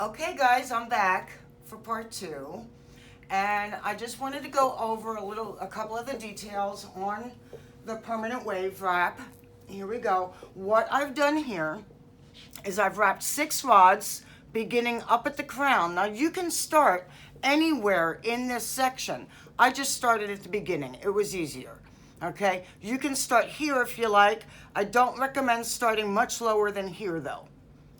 Okay guys, I'm back for part two, and I just wanted to go over a couple of the details on the permanent wave wrap. Here we go. What I've done here is I've wrapped 6 rods beginning up at the crown. Now you can start anywhere in this section. I just started at the beginning. It was easier. Okay, you can start here if you like. I don't recommend starting much lower than here though.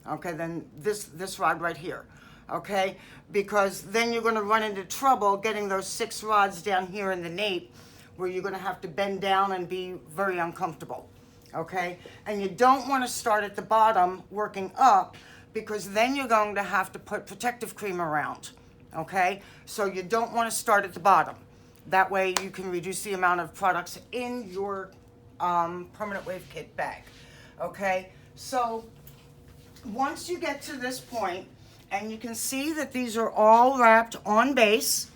Okay, then this rod right here, okay, because then you're going to run into trouble getting those 6 rods down here in the nape, where you're going to have to bend down and be very uncomfortable. Okay, and you don't want to start at the bottom working up, because then you're going to have to put protective cream around. Okay, so you don't want to start at the bottom. That way you can reduce the amount of products in your permanent wave kit bag. Okay, so once you get to this point, and you can see that these are all wrapped on base.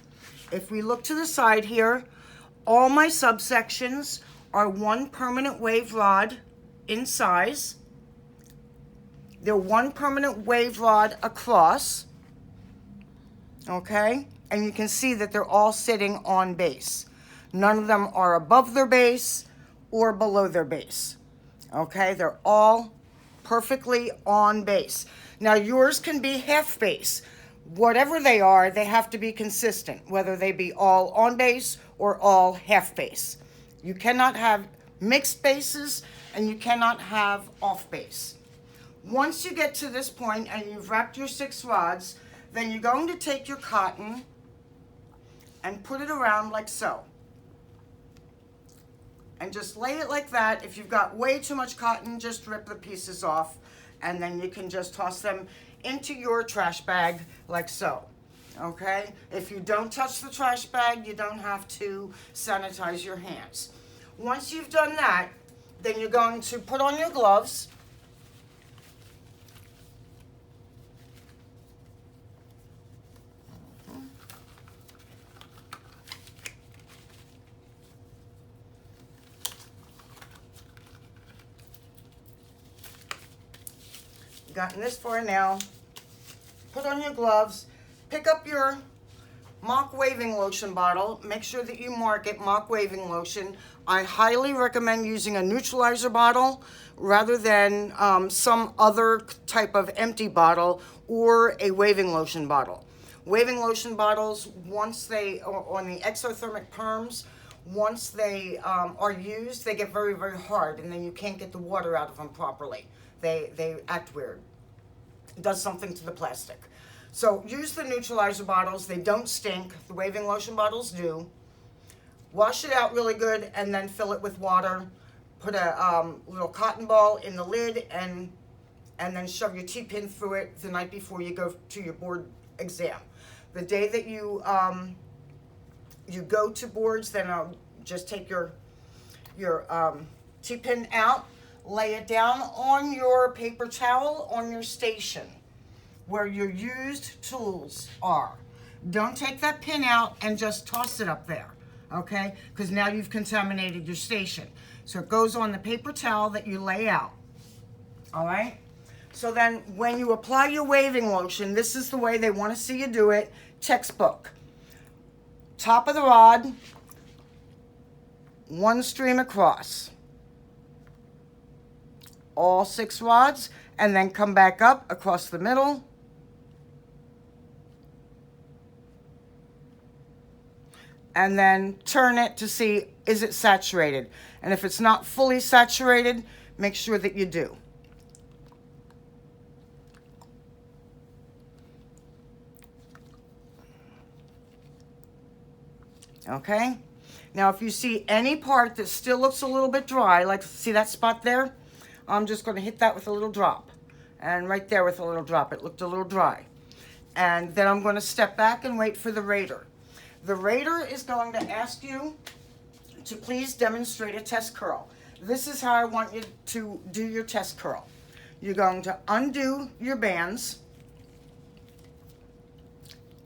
If we look to the side here, all my subsections are 1 permanent wave rod in size. They're 1 permanent wave rod across, okay? And you can see that they're all sitting on base. None of them are above their base or below their base, okay? They're all perfectly on base. Now yours can be half base. Whatever they are, they have to be consistent, whether they be all on base or all half base. You cannot have mixed bases, and you cannot have off base. Once you get to this point and you've wrapped your 6 rods, then you're going to take your cotton and put it around like so. And just lay it like that. If you've got way too much cotton, just rip the pieces off, and then you can just toss them into your trash bag like so. Okay? If you don't touch the trash bag, you don't have to sanitize your hands. Once you've done that, then you're going to put on your gloves. Gotten this far now. Put on your gloves. Pick up your mock waving lotion bottle. Make sure that you mark it mock waving lotion. I highly recommend using a neutralizer bottle rather than some other type of empty bottle or a waving lotion bottle. Waving lotion bottles, once they, on the exothermic perms, once they are used, they get very, very hard, and then you can't get the water out of them properly. They act weird. It does something to the plastic. So use the neutralizer bottles. They don't stink. The waving lotion bottles do. Wash it out really good, and then fill it with water. Put a little cotton ball in the lid, and then shove your T-pin through it the night before you go to your board exam. The day that you go to boards, then I'll just take your T-pin out, lay it down on your paper towel on your station where your used tools are. Don't take that pin out and just toss it up there, okay? Because now you've contaminated your station. So it goes on the paper towel that you lay out, all right? So then when you apply your waving lotion, this is the way they want to see you do it, textbook. Top of the rod, 1 stream across. All 6 rods, and then come back up across the middle. And then turn it to see, is it saturated? And if it's not fully saturated, make sure that you do. Okay? Now if you see any part that still looks a little bit dry, like see that spot there? I'm just going to hit that with a little drop. And right there with a little drop, it looked a little dry. And then I'm going to step back and wait for the rater. The rater is going to ask you to please demonstrate a test curl. This is how I want you to do your test curl. You're going to undo your bands,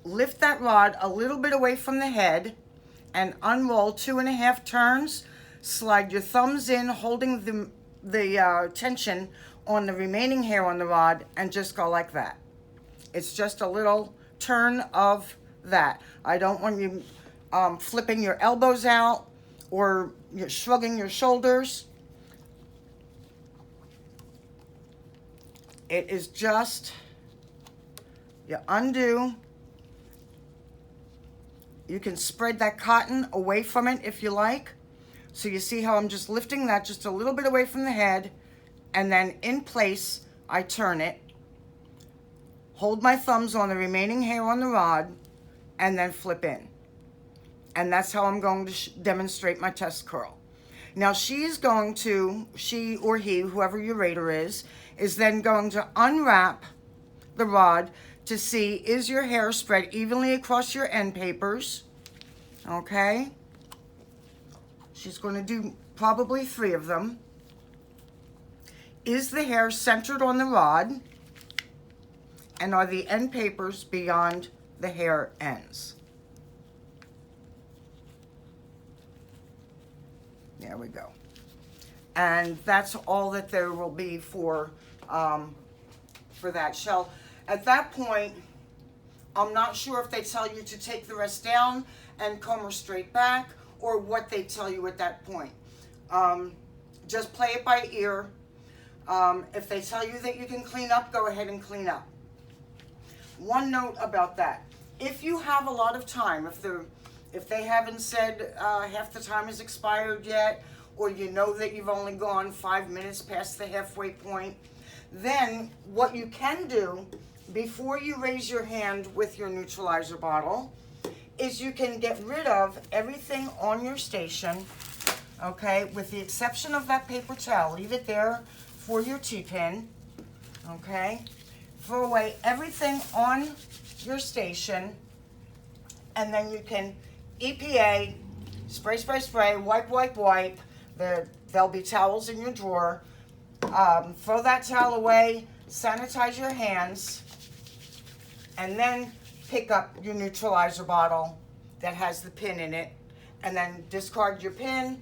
lift that rod a little bit away from the head, and unroll 2.5 turns. Slide your thumbs in, holding the tension on the remaining hair on the rod, and just go like that. It's just a little turn of that. I don't want you flipping your elbows out or you're shrugging your shoulders. It is just, you undo. You can spread that cotton away from it if you like. So you see how I'm just lifting that just a little bit away from the head, and then in place, I turn it, hold my thumbs on the remaining hair on the rod, and then flip in. And that's how I'm going to demonstrate my test curl. Now she or he, whoever your rater is then going to unwrap the rod to see, is your hair spread evenly across your end papers? Okay. She's going to do probably 3 of them. Is the hair centered on the rod? And are the end papers beyond the hair ends? There we go. And that's all that there will be for that shell. At that point, I'm not sure if they tell you to take the rest down and comb her straight back, or what they tell you at that point. Just play it by ear. If they tell you that you can clean up, go ahead and clean up. One note about that: if you have a lot of time, if they haven't said half the time is expired yet, or you know that you've only gone 5 minutes past the halfway point, then what you can do before you raise your hand with your neutralizer bottle is you can get rid of everything on your station, okay, with the exception of that paper towel. Leave it there for your T-pin, okay? Throw away everything on your station, and then you can EPA, spray, spray, spray, wipe, wipe, wipe. There'll be towels in your drawer. Throw that towel away, sanitize your hands, and then pick up your neutralizer bottle that has the pin in it, and then discard your pin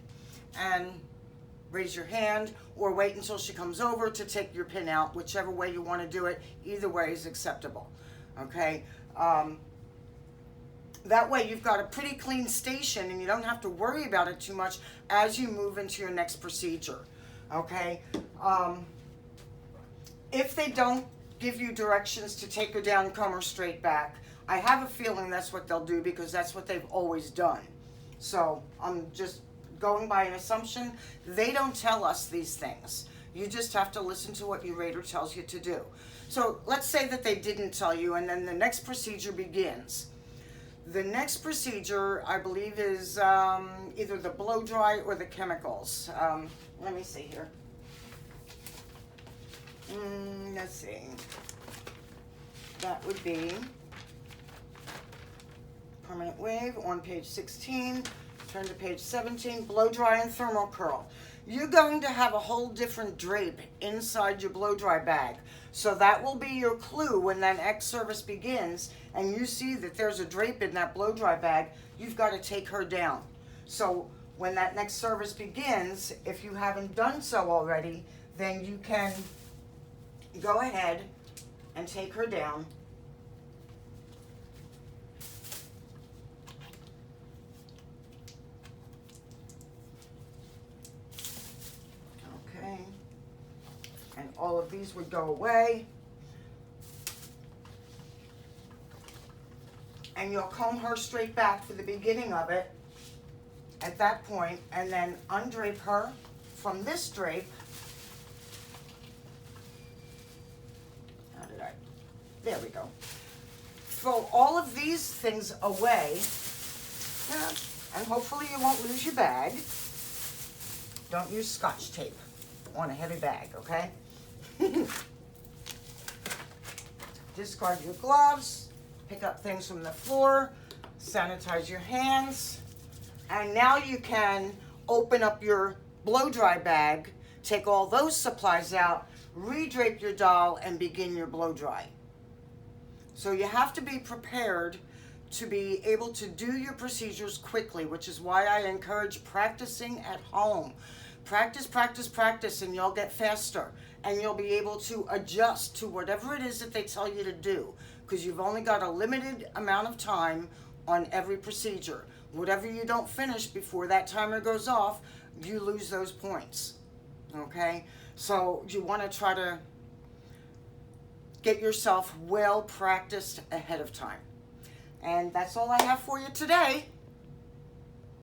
and raise your hand, or wait until she comes over to take your pin out, whichever way you want to do it. Either way is acceptable, okay? That way you've got a pretty clean station and you don't have to worry about it too much as you move into your next procedure, okay? If they don't give you directions to take her down, comb her straight back, I have a feeling that's what they'll do, because that's what they've always done. So I'm just going by an assumption. They don't tell us these things. You just have to listen to what your rater tells you to do. So let's say that they didn't tell you, and then the next procedure begins. The next procedure, I believe, is either the blow dry or the chemicals. Let me see here. Let's see. That would be permanent wave on page 16. Turn to page 17, blow dry and thermal curl. You're going to have a whole different drape inside your blow dry bag. So that will be your clue when that X service begins and you see that there's a drape in that blow dry bag. You've got to take her down. So when that next service begins, if you haven't done so already, then you can go ahead and take her down. Okay. And all of these would go away. And you'll comb her straight back for the beginning of it at that point, and then undrape her from this drape. There we go. Throw all of these things away, and hopefully you won't lose your bag. Don't use Scotch tape on a heavy bag, okay? Discard your gloves, pick up things from the floor, sanitize your hands, and now you can open up your blow dry bag, take all those supplies out, redrape your doll, and begin your blow dry. So you have to be prepared to be able to do your procedures quickly, which is why I encourage practicing at home. Practice, practice, practice, and you'll get faster. and you'll be able to adjust to whatever it is that they tell you to do, because you've only got a limited amount of time on every procedure. Whatever you don't finish before that timer goes off, you lose those points. Okay? So you want to try to get yourself well practiced ahead of time. And that's all I have for you today.